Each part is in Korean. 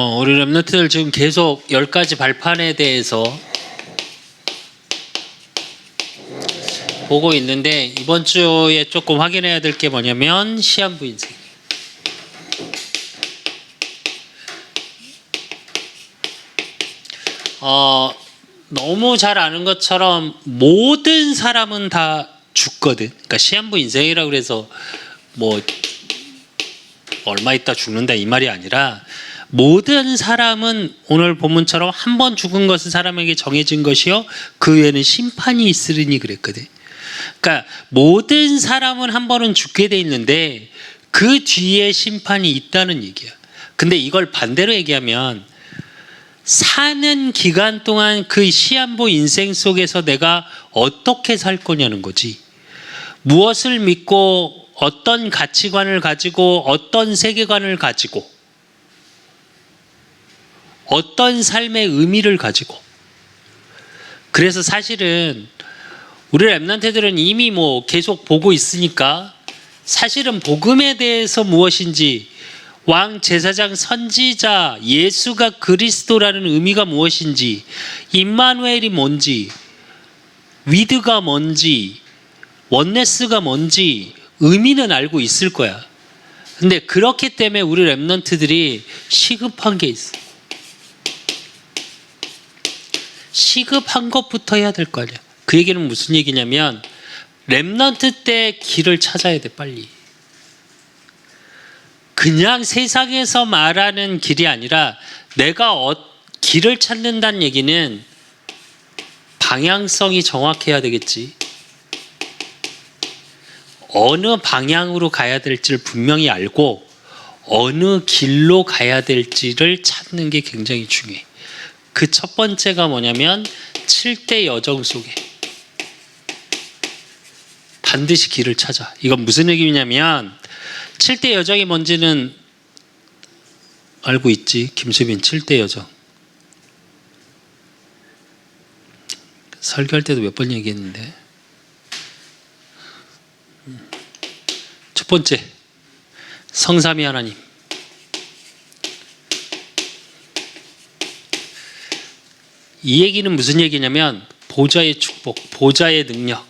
우리 랩런트들 지금 계속 10가지 발판에 대해서 보고 있는데, 이번 주에 조금 확인해야 될 게 뭐냐면 시한부 인생. 너무 잘 아는 것처럼 모든 사람은 다 죽거든. 그러니까 시한부 인생이라고 그래서 뭐 얼마 있다 죽는다 이 말이 아니라, 모든 사람은 오늘 본문처럼 한 번 죽은 것은 사람에게 정해진 것이요 그 외에는 심판이 있으리니 그랬거든. 그러니까 모든 사람은 한 번은 죽게 돼 있는데 그 뒤에 심판이 있다는 얘기야. 근데 이걸 반대로 얘기하면 사는 기간 동안 그 시한부 인생 속에서 내가 어떻게 살 거냐는 거지. 무엇을 믿고 어떤 가치관을 가지고 어떤 세계관을 가지고 어떤 삶의 의미를 가지고. 그래서 사실은 우리 랩런트들은 이미 뭐 계속 보고 있으니까 사실은 복음에 대해서 무엇인지, 왕, 제사장, 선지자, 예수가 그리스도라는 의미가 무엇인지, 임마누엘이 뭔지, 위드가 뭔지, 원네스가 뭔지 의미는 알고 있을 거야. 근데 그렇기 때문에 우리 랩런트들이 시급한 게 있어. 시급한 것부터 해야 될 거 아니야. 그 얘기는 무슨 얘기냐면 랩런트 때 길을 찾아야 돼. 빨리. 그냥 세상에서 말하는 길이 아니라 내가 길을 찾는다는 얘기는 방향성이 정확해야 되겠지. 어느 방향으로 가야 될지를 분명히 알고 어느 길로 가야 될지를 찾는 게 굉장히 중요해. 그 첫 번째가 뭐냐면 7대 여정 속에 반드시 길을 찾아. 이건 무슨 얘기냐면 7대 여정이 뭔지는 알고 있지. 김수빈 7대 여정. 설교할 때도 몇 번 얘기했는데. 첫 번째, 성삼위 하나님. 이 얘기는 무슨 얘기냐면 보좌의 축복, 보좌의 능력,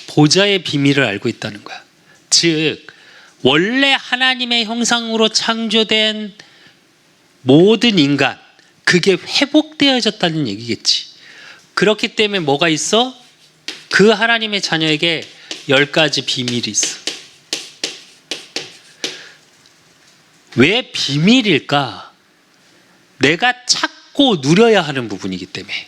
보좌의 비밀을 알고 있다는 거야. 즉 원래 하나님의 형상으로 창조된 모든 인간, 그게 회복되어졌다는 얘기겠지. 그렇기 때문에 뭐가 있어? 그 하나님의 자녀에게 10가지 비밀이 있어. 왜 비밀일까? 내가 찾고 누려야 하는 부분이기 때문에.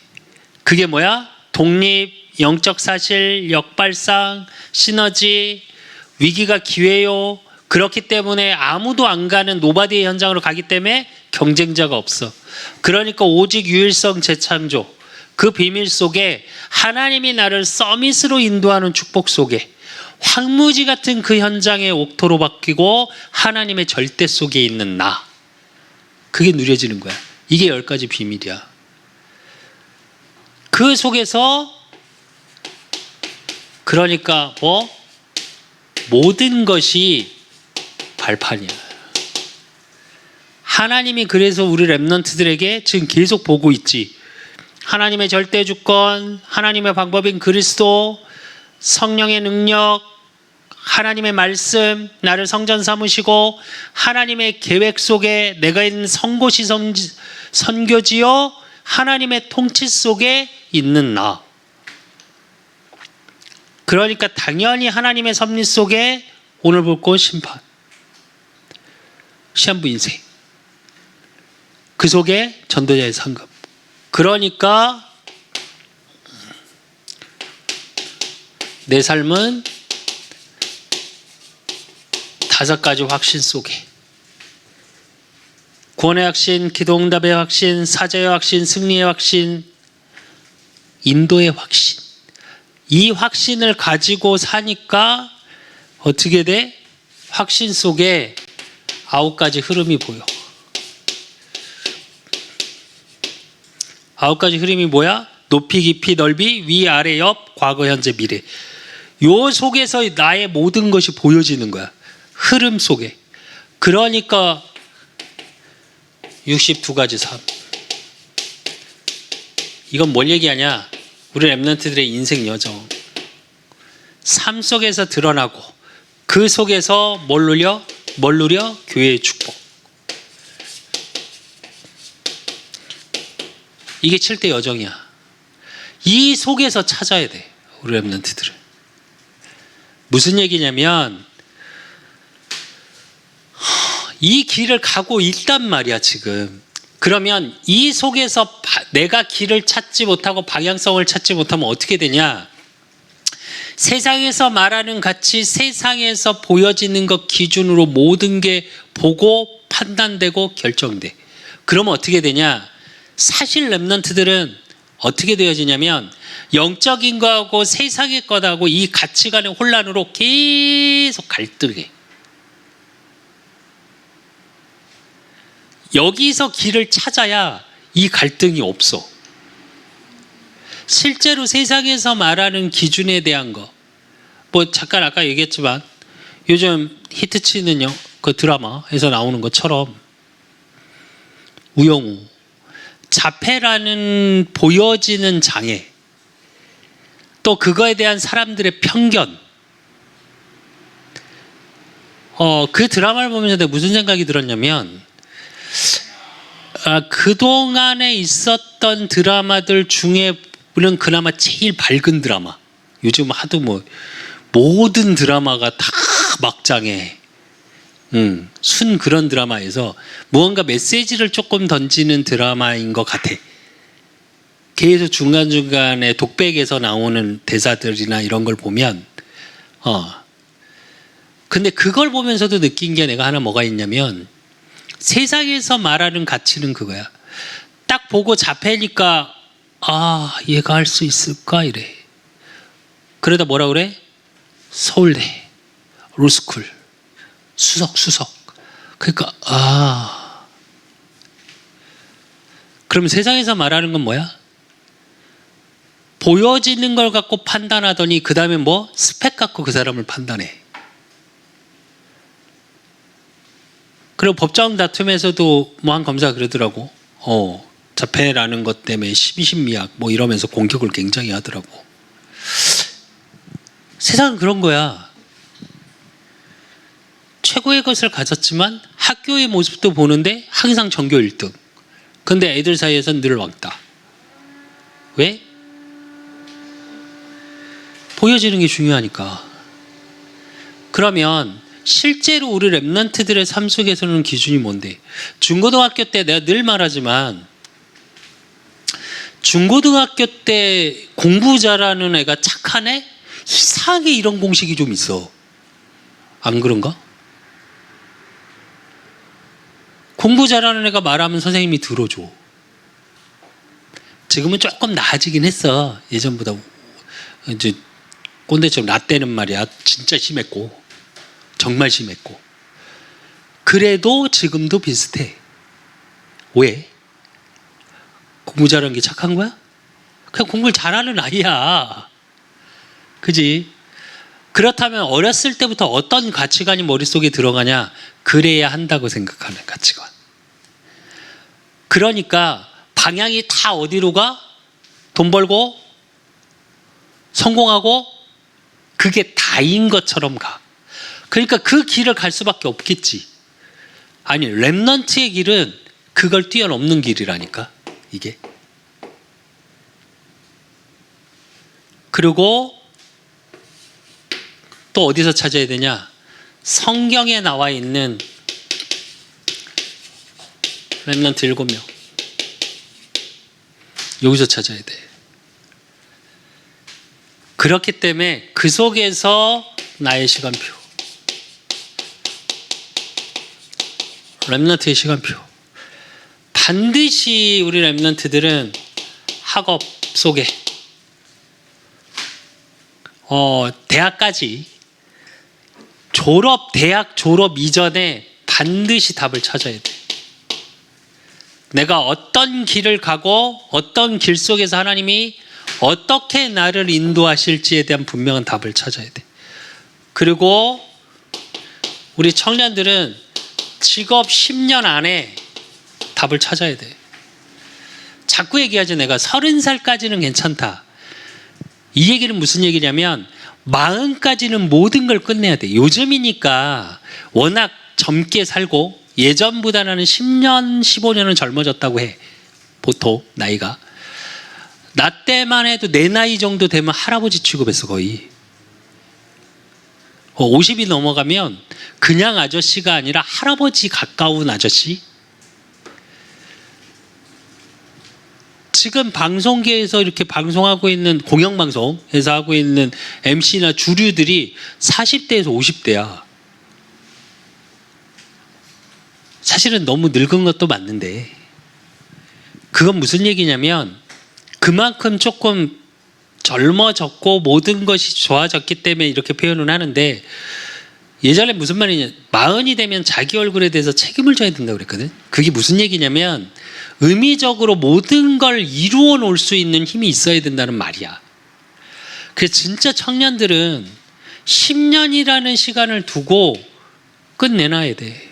그게 뭐야? 독립, 영적 사실, 역발상, 시너지, 위기가 기회요. 그렇기 때문에 아무도 안 가는 노바디의 현장으로 가기 때문에 경쟁자가 없어. 그러니까 오직 유일성 재창조, 그 비밀 속에 하나님이 나를 서밋으로 인도하는 축복 속에 황무지 같은 그 현장의 옥토로 바뀌고 하나님의 절대 속에 있는 나, 그게 누려지는 거야. 이게 10가지 비밀이야. 그 속에서 그러니까 모든 것이 발판이야. 하나님이 그래서 우리 랩런트들에게 지금 계속 보고 있지. 하나님의 절대 주권, 하나님의 방법인 그리스도, 성령의 능력, 하나님의 말씀, 나를 성전 삼으시고 하나님의 계획 속에 내가 있는 성곳이 선교지요 하나님의 통치 속에 있는 나. 그러니까 당연히 하나님의 섭리 속에 오늘 볼 것 심판, 시한부 인생, 그 속에 전도자의 상급. 그러니까 내 삶은 5가지 확신 속에, 구원의 확신, 기도응답의 확신, 사죄의 확신, 승리의 확신, 인도의 확신. 이 확신을 가지고 사니까 어떻게 돼? 확신 속에 9가지 흐름이 보여. 9가지 흐름이 뭐야? 높이, 깊이, 넓이, 위, 아래, 옆, 과거, 현재, 미래. 요 속에서 나의 모든 것이 보여지는 거야. 흐름 속에. 그러니까 62가지 삶. 이건 뭘 얘기하냐? 우리 랩런트들의 인생 여정. 삶 속에서 드러나고 그 속에서 뭘 누려? 교회의 축복. 이게 7대 여정이야. 이 속에서 찾아야 돼. 우리 랩런트들은. 무슨 얘기냐면 이 길을 가고 있단 말이야 지금. 그러면 이 속에서 내가 길을 찾지 못하고 방향성을 찾지 못하면 어떻게 되냐? 세상에서 말하는 가치, 세상에서 보여지는 것 기준으로 모든 게 보고 판단되고 결정돼. 그러면 어떻게 되냐? 사실 랩런트들은 어떻게 되어지냐면 영적인 거하고 세상의 것하고 이 가치관의 혼란으로 계속 갈등해. 여기서 길을 찾아야 이 갈등이 없어. 실제로 세상에서 말하는 기준에 대한 거, 뭐 잠깐 아까 얘기했지만 요즘 히트치는 그 드라마에서 나오는 것처럼 우영우, 자폐라는 보여지는 장애, 또 그거에 대한 사람들의 편견. 그 드라마를 보면서 내가 무슨 생각이 들었냐면 그동안에 있었던 드라마들 중에는 그나마 제일 밝은 드라마. 요즘 하도 뭐 모든 드라마가 다 막장에 순 그런 드라마에서 무언가 메시지를 조금 던지는 드라마인 것 같아. 계속 중간중간에 독백에서 나오는 대사들이나 이런 걸 보면 근데 그걸 보면서도 느낀 게 내가 하나 뭐가 있냐면 세상에서 말하는 가치는 그거야. 딱 보고 자폐니까 얘가 할 수 있을까 이래. 그러다 뭐라 그래? 서울대, 로스쿨, 수석. 그러니까 그럼 세상에서 말하는 건 뭐야? 보여지는 걸 갖고 판단하더니 그 다음에 뭐? 스펙 갖고 그 사람을 판단해. 그리고 법정 다툼에서도 뭐 한 검사가 그러더라고. 자폐라는 것 때문에 심신미약 뭐 이러면서 공격을 굉장히 하더라고. 세상은 그런 거야. 최고의 것을 가졌지만 학교의 모습도 보는데 항상 전교 1등. 근데 애들 사이에서는 늘 왕따. 왜? 보여지는 게 중요하니까. 그러면 실제로 우리 랩런트들의 삶 속에서는 기준이 뭔데? 중고등학교 때 내가 늘 말하지만 중고등학교 때 공부 잘하는 애가 착한 애? 이상하게 이런 공식이 좀 있어. 안 그런가? 공부 잘하는 애가 말하면 선생님이 들어줘. 지금은 조금 나아지긴 했어. 예전보다 이제 꼰대처럼 라떼는 말이야 진짜 심했고 정말 심했고. 그래도 지금도 비슷해. 왜? 공부 잘하는 게 착한 거야? 그냥 공부를 잘하는 아이야. 그지? 그렇다면 어렸을 때부터 어떤 가치관이 머릿속에 들어가냐? 그래야 한다고 생각하는 가치관. 그러니까 방향이 다 어디로 가? 돈 벌고 성공하고 그게 다인 것처럼 가. 그러니까 그 길을 갈 수밖에 없겠지. 아니 랩런트의 길은 그걸 뛰어넘는 길이라니까 이게. 그리고 또 어디서 찾아야 되냐? 성경에 나와 있는 랩런트 7명. 여기서 찾아야 돼. 그렇기 때문에 그 속에서 나의 시간표. 랩런트의 시간표. 반드시 우리 랩런트들은 학업 속에 대학까지 대학 졸업 이전에 반드시 답을 찾아야 돼. 내가 어떤 길을 가고 어떤 길 속에서 하나님이 어떻게 나를 인도하실지에 대한 분명한 답을 찾아야 돼. 그리고 우리 청년들은 직업 10년 안에 답을 찾아야 돼. 자꾸 얘기하죠. 내가 30살까지는 괜찮다. 이 얘기는 무슨 얘기냐면 40까지는 모든 걸 끝내야 돼. 요즘이니까 워낙 젊게 살고 예전보다는 10년, 15년은 젊어졌다고 해. 보통 나이가. 나 때만 해도 내 나이 정도 되면 할아버지 취급했어 거의. 50이 넘어가면 그냥 아저씨가 아니라 할아버지 가까운 아저씨. 지금 방송계에서 이렇게 방송하고 있는 공영방송에서 하고 있는 MC나 주류들이 40대에서 50대야. 사실은 너무 늙은 것도 맞는데 그건 무슨 얘기냐면 그만큼 조금 젊어졌고 모든 것이 좋아졌기 때문에 이렇게 표현을 하는데 예전에 무슨 말이냐 40이 되면 자기 얼굴에 대해서 책임을 져야 된다고 그랬거든. 그게 무슨 얘기냐면 의미적으로 모든 걸 이루어 놓을 수 있는 힘이 있어야 된다는 말이야. 그래서 진짜 청년들은 10년이라는 시간을 두고 끝내놔야 돼.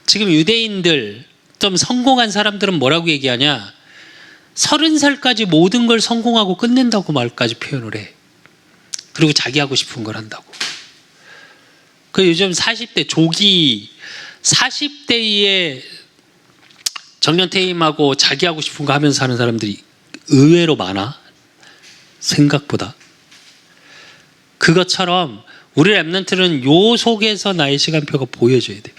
지금 유대인들 좀 성공한 사람들은 뭐라고 얘기하냐 30살까지 모든 걸 성공하고 끝낸다고 말까지 표현을 해. 그리고 자기 하고 싶은 걸 한다고. 그 요즘 40대 조기 40대에 정년퇴임하고 자기 하고 싶은 거 하면서 사는 사람들이 의외로 많아. 생각보다. 그것처럼 우리 랩런트는 요 속에서 나의 시간표가 보여줘야 돼.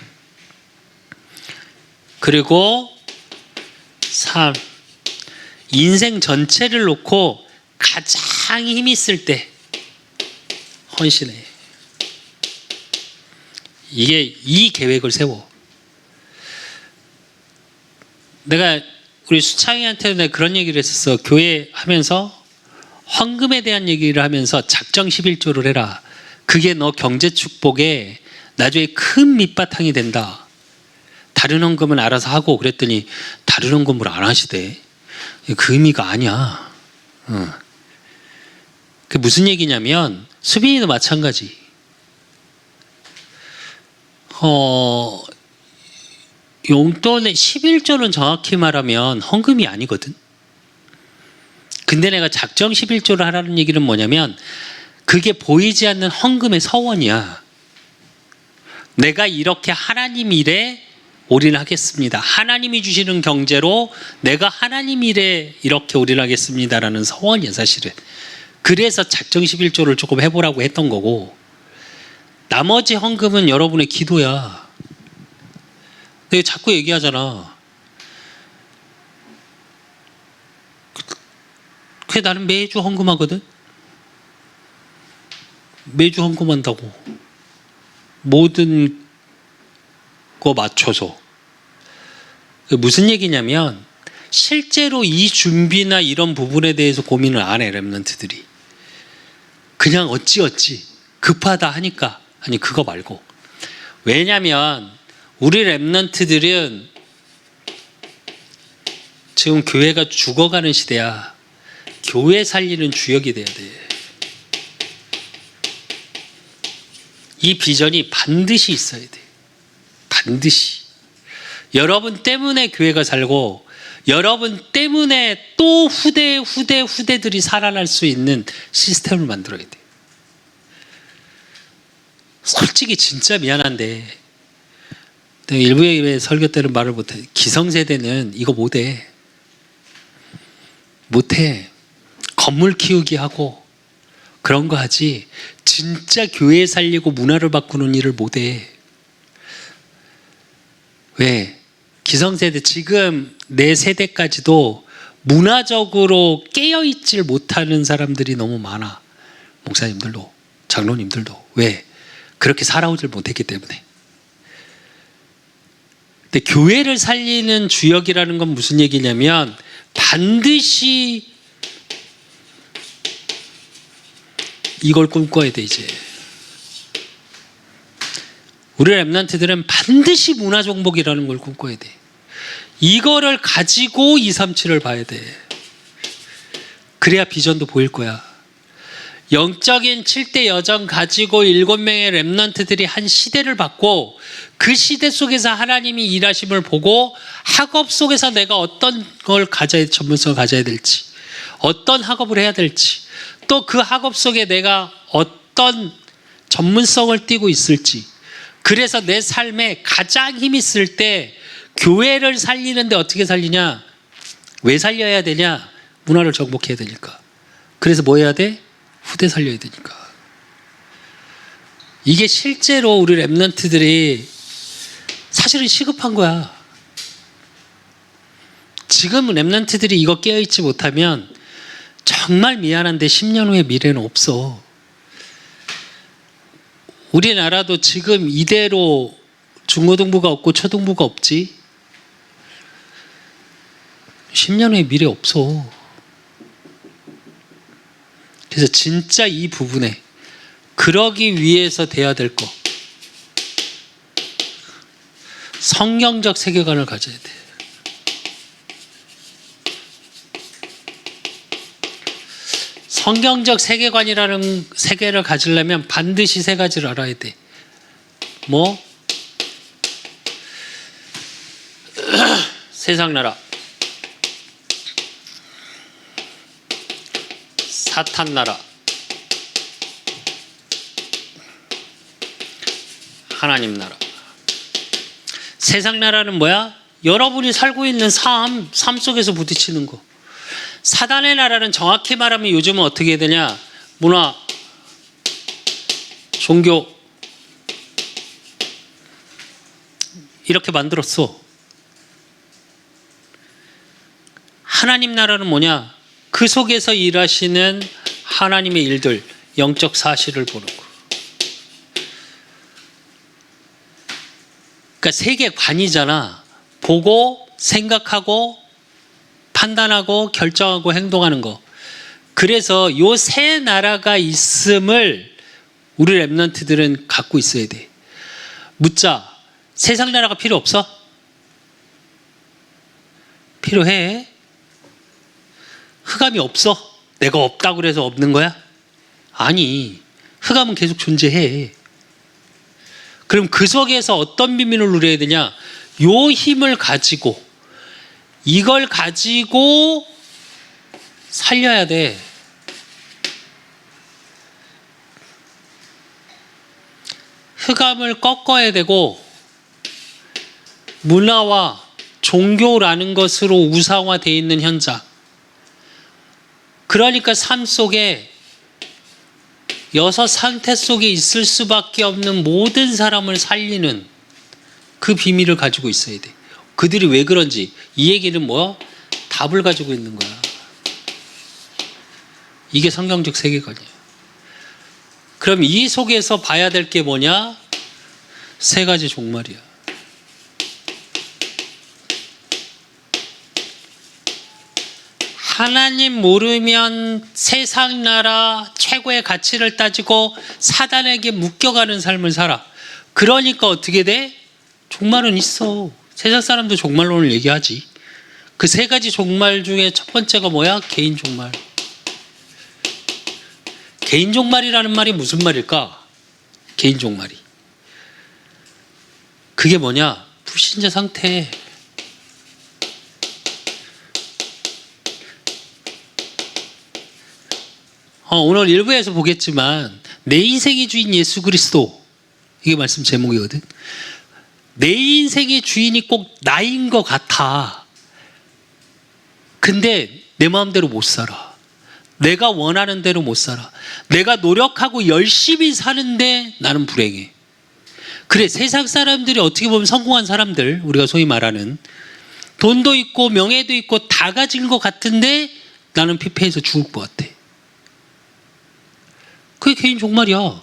그리고 3. 인생 전체를 놓고 가장 힘이 있을 때 헌신해. 이게 이 계획을 세워. 내가 우리 수창이한테 내가 그런 얘기를 했었어. 교회 하면서 헌금에 대한 얘기를 하면서 작정 11조를 해라. 그게 너 경제 축복에 나중에 큰 밑바탕이 된다. 다른 헌금은 알아서 하고 그랬더니 다른 헌금을 안 하시대. 그 의미가 아니야. 그게 무슨 얘기냐면 수빈이도 마찬가지. 용돈의 11조는 정확히 말하면 헌금이 아니거든. 근데 내가 작정 11조를 하라는 얘기는 뭐냐면 그게 보이지 않는 헌금의 서원이야. 내가 이렇게 하나님 일에 올인하겠습니다. 하나님이 주시는 경제로 내가 하나님 일에 이렇게 올인하겠습니다라는 서원이야 사실은. 그래서 작정 11조를 조금 해보라고 했던 거고 나머지 헌금은 여러분의 기도야. 내가 자꾸 얘기하잖아. 그래 나는 매주 헌금하거든. 매주 헌금한다고. 모든 거 맞춰서. 무슨 얘기냐면 실제로 이 준비나 이런 부분에 대해서 고민을 안 해 랩런트들이. 그냥 어찌 급하다 하니까. 아니 그거 말고. 왜냐면 우리 랩런트들은 지금 교회가 죽어가는 시대야. 교회 살리는 주역이 돼야 돼. 이 비전이 반드시 있어야 돼. 반드시. 여러분 때문에 교회가 살고 여러분 때문에 또 후대들이 살아날 수 있는 시스템을 만들어야 돼. 솔직히 진짜 미안한데 내가 일부 예배 설교 때는 말을 못해. 기성세대는 이거 못해. 건물 키우기 하고 그런 거 하지 진짜 교회 살리고 문화를 바꾸는 일을 못해. 왜? 기성세대 지금 내 세대까지도 문화적으로 깨어있질 못하는 사람들이 너무 많아. 목사님들도 장로님들도. 왜? 그렇게 살아오질 못했기 때문에. 근데 교회를 살리는 주역이라는 건 무슨 얘기냐면 반드시 이걸 꿈꿔야 돼. 이제 우리 랩런트들은 반드시 문화정복이라는 걸 꿈꿔야 돼. 이거를 가지고 237을 봐야 돼. 그래야 비전도 보일 거야. 영적인 7대 여정 가지고 7명의 랩런트들이 한 시대를 봤고 그 시대 속에서 하나님이 일하심을 보고 학업 속에서 내가 어떤 걸 가져야, 전문성을 가져야 될지, 어떤 학업을 해야 될지, 또 그 학업 속에 내가 어떤 전문성을 띠고 있을지, 그래서 내 삶에 가장 힘이 쓸 때 교회를 살리는데 어떻게 살리냐? 왜 살려야 되냐? 문화를 정복해야 되니까. 그래서 뭐 해야 돼? 후대 살려야 되니까. 이게 실제로 우리 랩런트들이 사실은 시급한 거야. 지금 랩런트들이 이거 깨어있지 못하면 정말 미안한데 10년 후에 미래는 없어. 우리나라도 지금 이대로 중고등부가 없고 초등부가 없지. 10년 후에 미래 없어. 그래서 진짜 이 부분에 그러기 위해서 돼야 될 거, 성경적 세계관을 가져야 돼. 성경적 세계관이라는 세계를 가지려면 반드시 세 가지를 알아야 돼. 뭐? 세상 나라, 사탄 나라, 하나님 나라. 세상 나라는 뭐야? 여러분이 살고 있는 삶 속에서 부딪히는 거. 사단의 나라는 정확히 말하면 요즘은 어떻게 해야 되냐? 문화, 종교 이렇게 만들었어. 하나님 나라는 뭐냐? 그 속에서 일하시는 하나님의 일들, 영적 사실을 보는 거. 그러니까 세계관이잖아. 보고 생각하고 판단하고 결정하고 행동하는 거. 그래서 요 세 나라가 있음을 우리 랩런트들은 갖고 있어야 돼. 묻자. 세상 나라가 필요 없어? 필요해. 흑암이 없어? 내가 없다고 그래서 없는 거야? 아니. 흑암은 계속 존재해. 그럼 그 속에서 어떤 비밀을 누려야 되냐? 요 힘을 가지고, 이걸 가지고 살려야 돼. 흑암을 꺾어야 되고, 문화와 종교라는 것으로 우상화되어 있는 현장. 그러니까 삶 속에 여섯 상태 속에 있을 수밖에 없는 모든 사람을 살리는 그 비밀을 가지고 있어야 돼. 그들이 왜 그런지 이 얘기는 뭐야? 답을 가지고 있는 거야. 이게 성경적 세계관이야. 그럼 이 속에서 봐야 될 게 뭐냐? 세 가지 종말이야. 하나님 모르면 세상 나라 최고의 가치를 따지고 사단에게 묶여가는 삶을 살아. 그러니까 어떻게 돼? 종말은 있어. 세상 사람도 종말론을 얘기하지. 그 세 가지 종말 중에 첫 번째가 뭐야? 개인 종말. 개인 종말이라는 말이 무슨 말일까? 개인 종말이. 그게 뭐냐? 불신자 상태. 오늘 일부에서 보겠지만 내 인생의 주인 예수 그리스도, 이게 말씀 제목이거든. 내 인생의 주인이 꼭 나인 것 같아. 근데 내 마음대로 못 살아. 내가 원하는 대로 못 살아. 내가 노력하고 열심히 사는데 나는 불행해. 그래, 세상 사람들이 어떻게 보면 성공한 사람들, 우리가 소위 말하는 돈도 있고 명예도 있고 다 가진 것 같은데 나는 피폐해서 죽을 것 같아. 그게 개인 종말이야.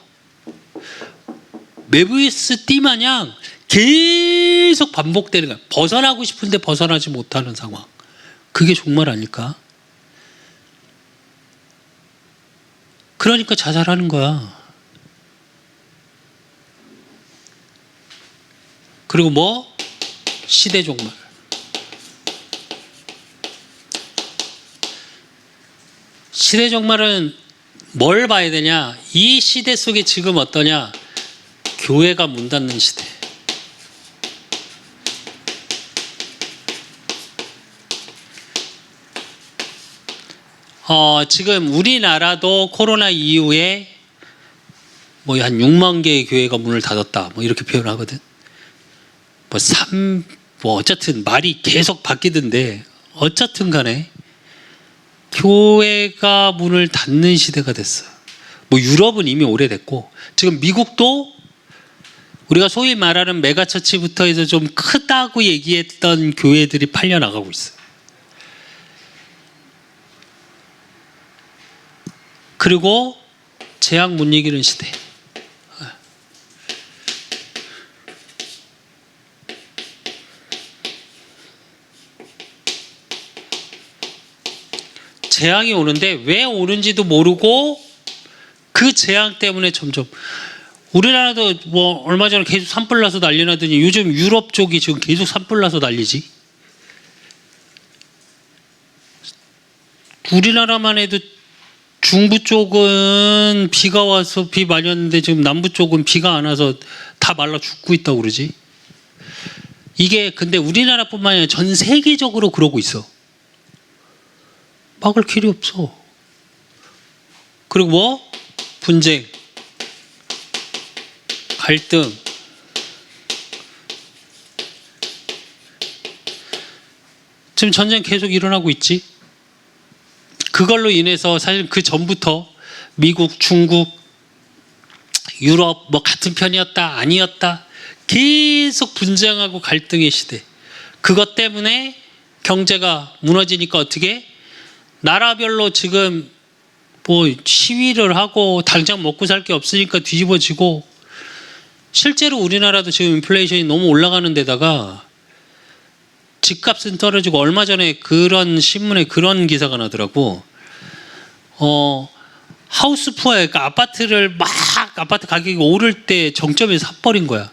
메비우스 띠 마냥 계속 반복되는 거야. 벗어나고 싶은데 벗어나지 못하는 상황. 그게 종말 아닐까? 그러니까 자살하는 거야. 그리고 뭐? 시대 종말. 시대 종말은 뭘 봐야 되냐? 이 시대 속에 지금 어떠냐? 교회가 문 닫는 시대. 지금 우리나라도 코로나 이후에 뭐 한 6만 개의 교회가 문을 닫았다. 뭐 이렇게 표현하거든. 뭐 어쨌든 말이 계속 바뀌던데 어쨌든 간에 교회가 문을 닫는 시대가 됐어요. 뭐 유럽은 이미 오래됐고 지금 미국도 우리가 소위 말하는 메가처치부터 해서 좀 크다고 얘기했던 교회들이 팔려나가고 있어요. 그리고 재앙 못 이기는 시대. 재앙이 오는데 왜 오는지도 모르고 그 재앙 때문에 점점 우리나라도 뭐 얼마 전에 계속 산불 나서 난리 나더니 요즘 유럽 쪽이 지금 계속 산불 나서 난리지. 우리나라만 해도 중부 쪽은 비가 와서 비 많이 왔는데 지금 남부 쪽은 비가 안 와서 다 말라 죽고 있다고 그러지. 이게 근데 우리나라뿐만 아니라 전 세계적으로 그러고 있어. 막을 길이 없어. 그리고 뭐? 분쟁, 갈등, 지금 전쟁 계속 일어나고 있지. 그걸로 인해서 사실 그 전부터 미국, 중국, 유럽 뭐 같은 편이었다 아니었다 계속 분쟁하고 갈등의 시대. 그것 때문에 경제가 무너지니까 어떻게 나라별로 지금 뭐 시위를 하고 당장 먹고 살 게 없으니까 뒤집어지고 실제로 우리나라도 지금 인플레이션이 너무 올라가는 데다가 집값은 떨어지고 얼마 전에 그런 신문에 그런 기사가 나더라고. 하우스 푸어 그러니까 아파트 가격이 오를 때 정점에 사버린 거야.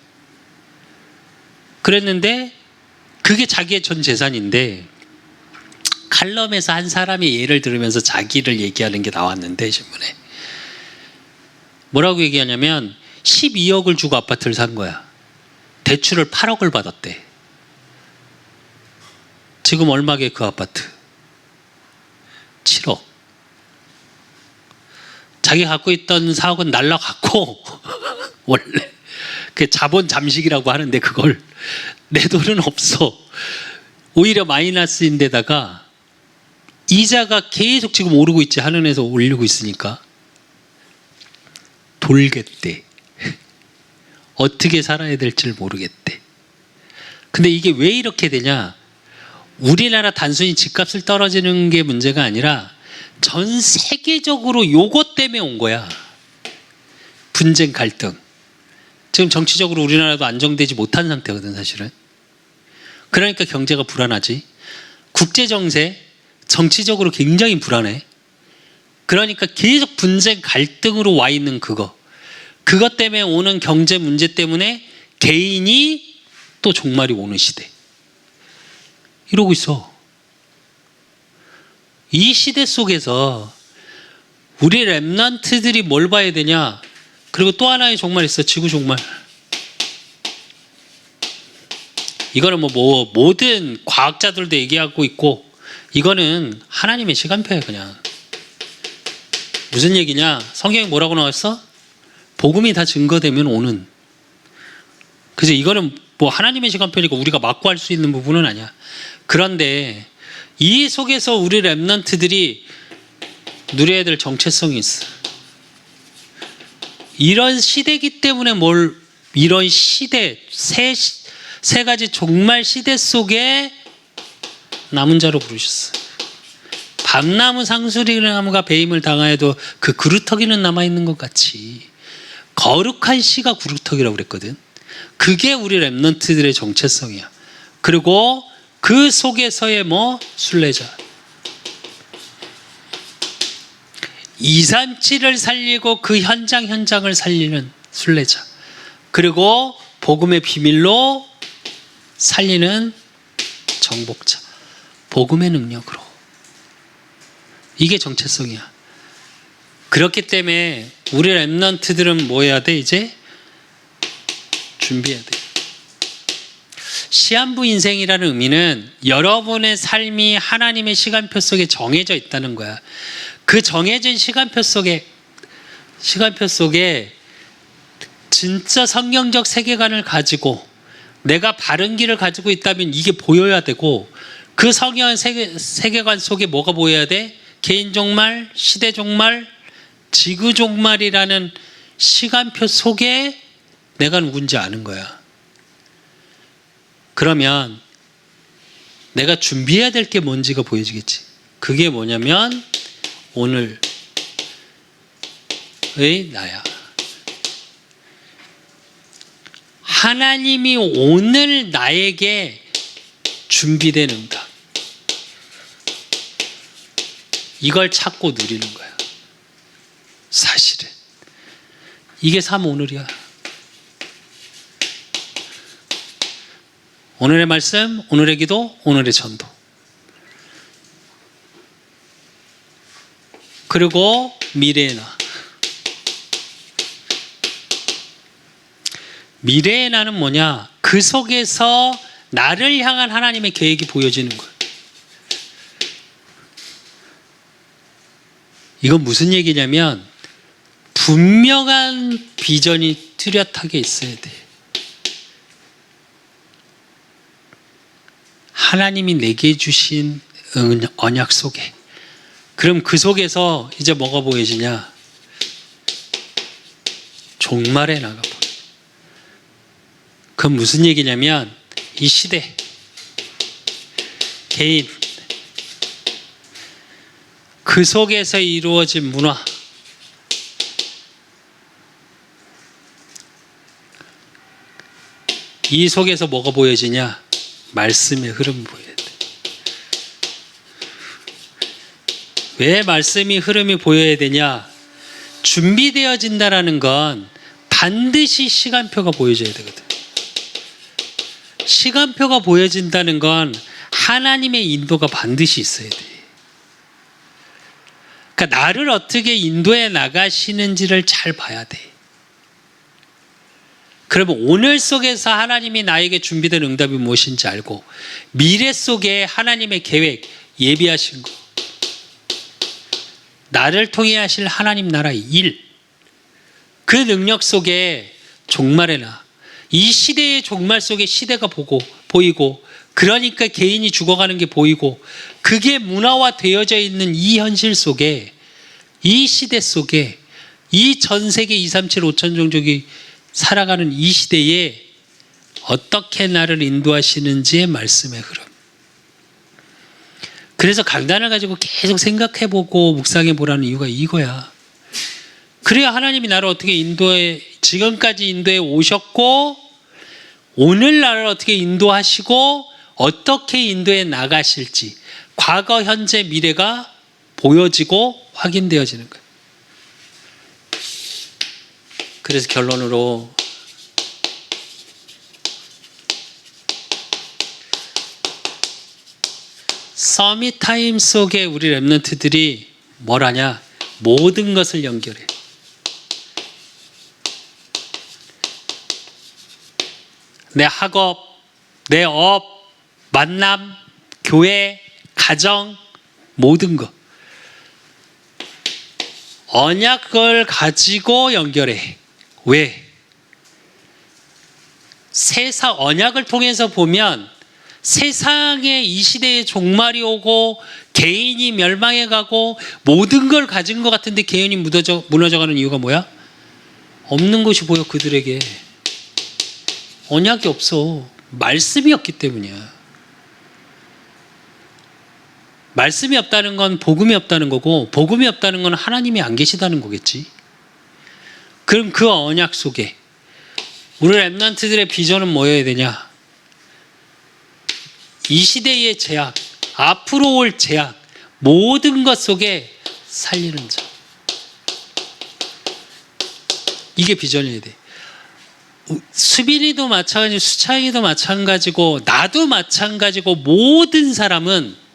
그랬는데 그게 자기의 전 재산인데 칼럼에서 한 사람이 예를 들으면서 자기를 얘기하는 게 나왔는데 신문에 뭐라고 얘기하냐면 12억을 주고 아파트를 산 거야. 대출을 8억을 받았대. 지금 얼마게 그 아파트? 7억. 자기 갖고 있던 4억은 날라갔고 원래 그 자본 잠식이라고 하는데 그걸 내 돈은 없어. 오히려 마이너스인데다가 이자가 계속 지금 오르고 있지. 한은에서 올리고 있으니까 돌겠대. 어떻게 살아야 될지 모르겠대. 근데 이게 왜 이렇게 되냐? 우리나라 단순히 집값을 떨어지는 게 문제가 아니라 전 세계적으로 요것 때문에 온 거야. 분쟁, 갈등. 지금 정치적으로 우리나라도 안정되지 못한 상태거든 사실은. 그러니까 경제가 불안하지. 국제정세, 정치적으로 굉장히 불안해. 그러니까 계속 분쟁, 갈등으로 와 있는 그것 때문에 오는 경제 문제 때문에 개인이 또 종말이 오는 시대. 이러고 있어. 이 시대 속에서 우리 랩런트들이 뭘 봐야 되냐? 그리고 또 하나의 종말 있어. 지구 종말. 이거는 뭐 모든 과학자들도 얘기하고 있고 이거는 하나님의 시간표야 그냥. 무슨 얘기냐? 성경에 뭐라고 나왔어? 복음이 다 증거되면 오는. 그래서 이거는 뭐 하나님의 시간표니까 우리가 막고 할 수 있는 부분은 아니야. 그런데 이 속에서 우리 랩런트들이 누려야 될 정체성이 있어. 이런 시대이기 때문에 이런 시대 세 가지 종말 시대 속에 남은 자로 부르셨어. 밤나무 상수리나무가 배임을 당하여도 그 그루터기는 남아있는 것 같이 거룩한 씨가 그루터기라고 그랬거든. 그게 우리 랩런트들의 정체성이야. 그리고 그 속에서의 순례자. 237을 살리고 그 현장을 살리는 순례자. 그리고 복음의 비밀로 살리는 정복자. 복음의 능력으로. 이게 정체성이야. 그렇기 때문에 우리 랩런트들은 뭐 해야 돼 이제? 준비해야 돼. 시한부 인생이라는 의미는 여러분의 삶이 하나님의 시간표 속에 정해져 있다는 거야. 그 정해진 시간표 속에 진짜 성경적 세계관을 가지고 내가 바른 길을 가지고 있다면 이게 보여야 되고, 그 성경 세계관 속에 뭐가 보여야 돼? 개인 종말, 시대 종말, 지구 종말이라는 시간표 속에 내가 누군지 아는 거야. 그러면 내가 준비해야 될 게 뭔지가 보여지겠지. 그게 뭐냐면 오늘의 나야. 하나님이 오늘 나에게 준비된 응답, 이걸 찾고 누리는 거야. 사실은 이게 삶 오늘이야. 오늘의 말씀, 오늘의 기도, 오늘의 전도. 그리고 미래의 나. 미래의 나는 뭐냐? 그 속에서 나를 향한 하나님의 계획이 보여지는 거예요. 이건 무슨 얘기냐면 분명한 비전이 뚜렷하게 있어야 돼. 하나님이 내게 주신 언약 속에. 그럼 그 속에서 이제 뭐가 보여지냐? 종말의 나가 보여. 그건 무슨 얘기냐면 이 시대, 개인, 그 속에서 이루어진 문화, 이 속에서 뭐가 보여지냐? 말씀의 흐름이 보여야 돼. 왜 말씀의 흐름이 보여야 되냐? 준비되어진다라는 건 반드시 시간표가 보여져야 되거든. 시간표가 보여진다는 건 하나님의 인도가 반드시 있어야 돼. 그러니까 나를 어떻게 인도해 나가시는지를 잘 봐야 돼. 그러면 오늘 속에서 하나님이 나에게 준비된 응답이 무엇인지 알고, 미래 속에 하나님의 계획, 예비하신 거, 나를 통해 하실 하나님 나라의 일, 그 능력 속에 종말의 나, 이 시대의 종말 속에 시대가 보이고, 그러니까 개인이 죽어가는 게 보이고, 그게 문화화되어져 있는 이 현실 속에, 이 시대 속에, 이 전 세계 237 5천 종족이 살아가는 이 시대에 어떻게 나를 인도하시는지의 말씀의 흐름. 그래서 강단을 가지고 계속 생각해보고 묵상해보라는 이유가 이거야. 그래야 하나님이 나를 어떻게 지금까지 인도해 오셨고, 오늘 나를 어떻게 인도하시고, 어떻게 인도해 나가실지, 과거, 현재, 미래가 보여지고 확인되어지는 거예요. 그래서 결론으로 서밋 타임 속에 우리 랩런트들이 뭘 하냐? 모든 것을 연결해. 내 학업, 내 업, 만남, 교회, 가정, 모든 것. 언약을 가지고 연결해. 왜? 언약을 통해서 보면 세상에 이 시대에 종말이 오고 개인이 멸망해 가고 모든 걸 가진 것 같은데 개인이 무너져가는 이유가 뭐야? 없는 것이 보여. 그들에게 언약이 없어. 말씀이 없기 때문이야. 말씀이 없다는 건 복음이 없다는 거고, 복음이 없다는 건 하나님이 안 계시다는 거겠지. 그럼 그 언약 속에 우리 랩런트들의 비전은 뭐여야 되냐? 이 시대의 제약, 앞으로 올 제약, 모든 것 속에 살리는 자. 이게 비전이어야 돼. 수빈이도 마찬가지고, 수창이도 마찬가지고, 나도 마찬가지고, 모든 사람은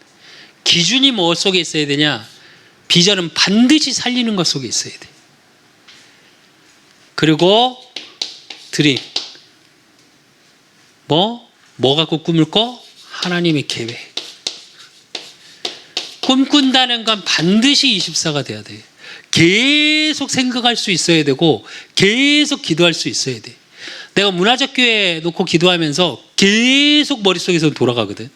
기준이 뭐 속에 있어야 되냐? 비전은 반드시 살리는 것 속에 있어야 돼. 그리고 드림, 뭐 갖고 꿈을 꿔? 하나님의 계획. 꿈꾼다는 건 반드시 24가 돼야 돼. 계속 생각할 수 있어야 되고 계속 기도할 수 있어야 돼. 내가 문화적 교회 놓고 기도하면서 계속 머릿속에서 돌아가거든.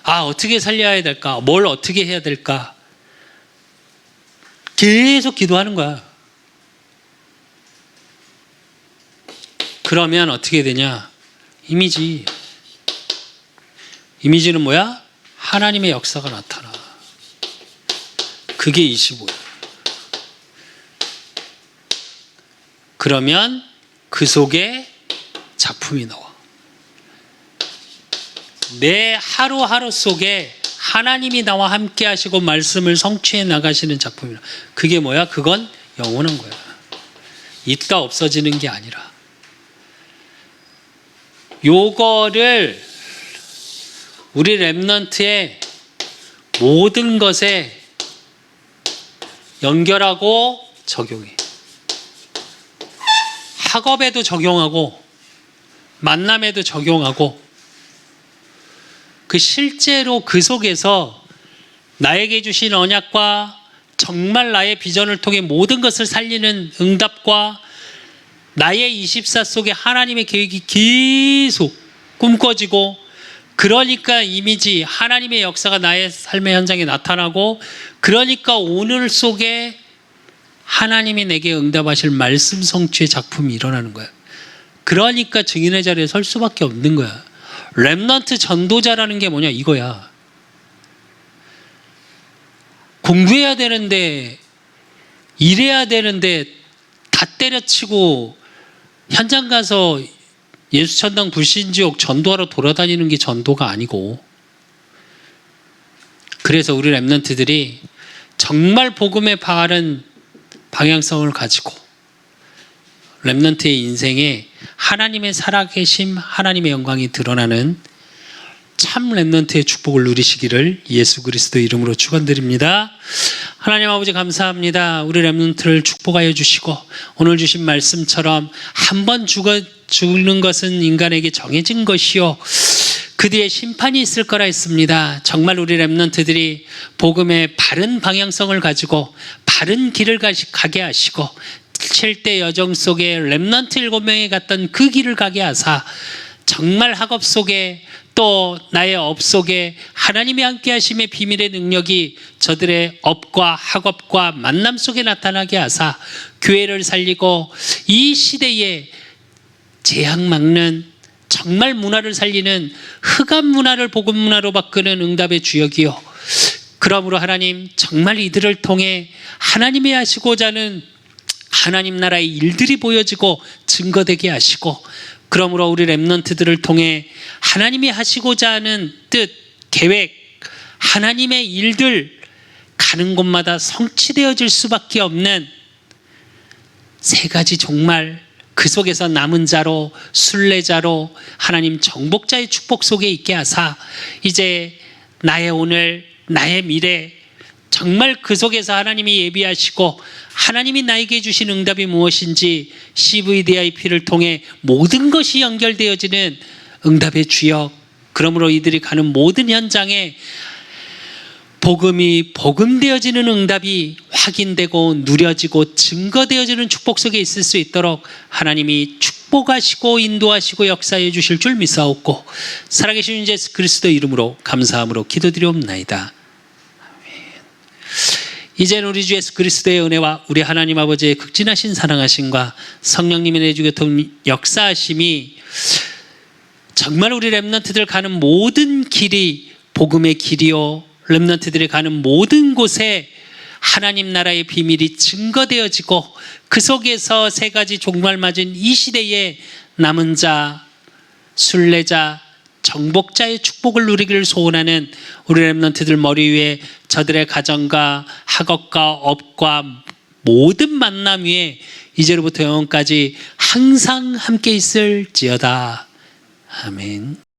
아, 어떻게 살려야 될까? 뭘 어떻게 해야 될까? 계속 기도하는 거야. 그러면 어떻게 되냐? 이미지는 뭐야? 하나님의 역사가 나타나. 그게 25예요. 그러면 그 속에 작품이 나와. 내 하루하루 속에 하나님이 나와 함께 하시고 말씀을 성취해 나가시는 작품이라. 그게 뭐야? 그건 영원한 거야. 있다 없어지는 게 아니라. 요거를 우리 렘넌트의 모든 것에 연결하고 적용해. 학업에도 적용하고 만남에도 적용하고 그 실제로 그 속에서 나에게 주신 언약과 정말 나의 비전을 통해 모든 것을 살리는 응답과 나의 24 속에 하나님의 계획이 계속 꿈꿔지고 그러니까 이미지 하나님의 역사가 나의 삶의 현장에 나타나고 그러니까 오늘 속에 하나님이 내게 응답하실 말씀 성취의 작품이 일어나는 거야. 그러니까 증인의 자리에 설 수밖에 없는 거야. 렘넌트 전도자라는 게 뭐냐 이거야. 공부해야 되는데 일해야 되는데 다 때려치고 현장 가서 예수천당 불신지옥 전도하러 돌아다니는 게 전도가 아니고, 그래서 우리 렘넌트들이 정말 복음의 바른 방향성을 가지고 렘넌트의 인생에 하나님의 살아계심, 하나님의 영광이 드러나는 참 렘넌트의 축복을 누리시기를 예수 그리스도 이름으로 축원드립니다. 하나님 아버지 감사합니다. 우리 렘넌트를 축복하여 주시고 오늘 주신 말씀처럼 한 번 죽는 것은 인간에게 정해진 것이요 그 뒤에 심판이 있을 거라 했습니다. 정말 우리 렘넌트들이 복음의 바른 방향성을 가지고 바른 길을 가게 하시고 7대 여정 속에 렘넌트 7명이 갔던 그 길을 가게 하사 정말 학업 속에 또 나의 업 속에 하나님이 함께 하심의 비밀의 능력이 저들의 업과 학업과 만남 속에 나타나게 하사 교회를 살리고 이 시대에 재앙 막는 정말 문화를 살리는 흑암 문화를 복음 문화로 바꾸는 응답의 주역이요, 그러므로 하나님 정말 이들을 통해 하나님이 하시고자 하는 하나님 나라의 일들이 보여지고 증거되게 하시고, 그러므로 우리 렘넌트들을 통해 하나님이 하시고자 하는 뜻, 계획, 하나님의 일들 가는 곳마다 성취되어질 수밖에 없는 세 가지 종말, 그 속에서 남은 자로, 순례자로 하나님 정복자의 축복 속에 있게 하사 이제 나의 오늘, 나의 미래 정말 그 속에서 하나님이 예비하시고 하나님이 나에게 주신 응답이 무엇인지 CVDIP를 통해 모든 것이 연결되어지는 응답의 주역, 그러므로 이들이 가는 모든 현장에 복음이 복음되어지는 응답이 확인되고 누려지고 증거되어지는 축복 속에 있을 수 있도록 하나님이 축복하시고 인도하시고 역사해 주실 줄 믿사옵고 살아계신 예수 그리스도 이름으로 감사함으로 기도드리옵나이다. 이제는 우리 주 예수 그리스도의 은혜와 우리 하나님 아버지의 극진하신 사랑하심과 성령님의 내주 교통 역사하심이 정말 우리 렘넌트들 가는 모든 길이 복음의 길이요, 렘넌트들이 가는 모든 곳에 하나님 나라의 비밀이 증거되어지고 그 속에서 세 가지 종말 맞은 이 시대에 남은 자, 순례자, 정복자의 축복을 누리기를 소원하는 우리 렘넌트들 머리 위에 저들의 가정과 학업과 업과 모든 만남 위에 이제로부터 영원까지 항상 함께 있을지어다. 아멘.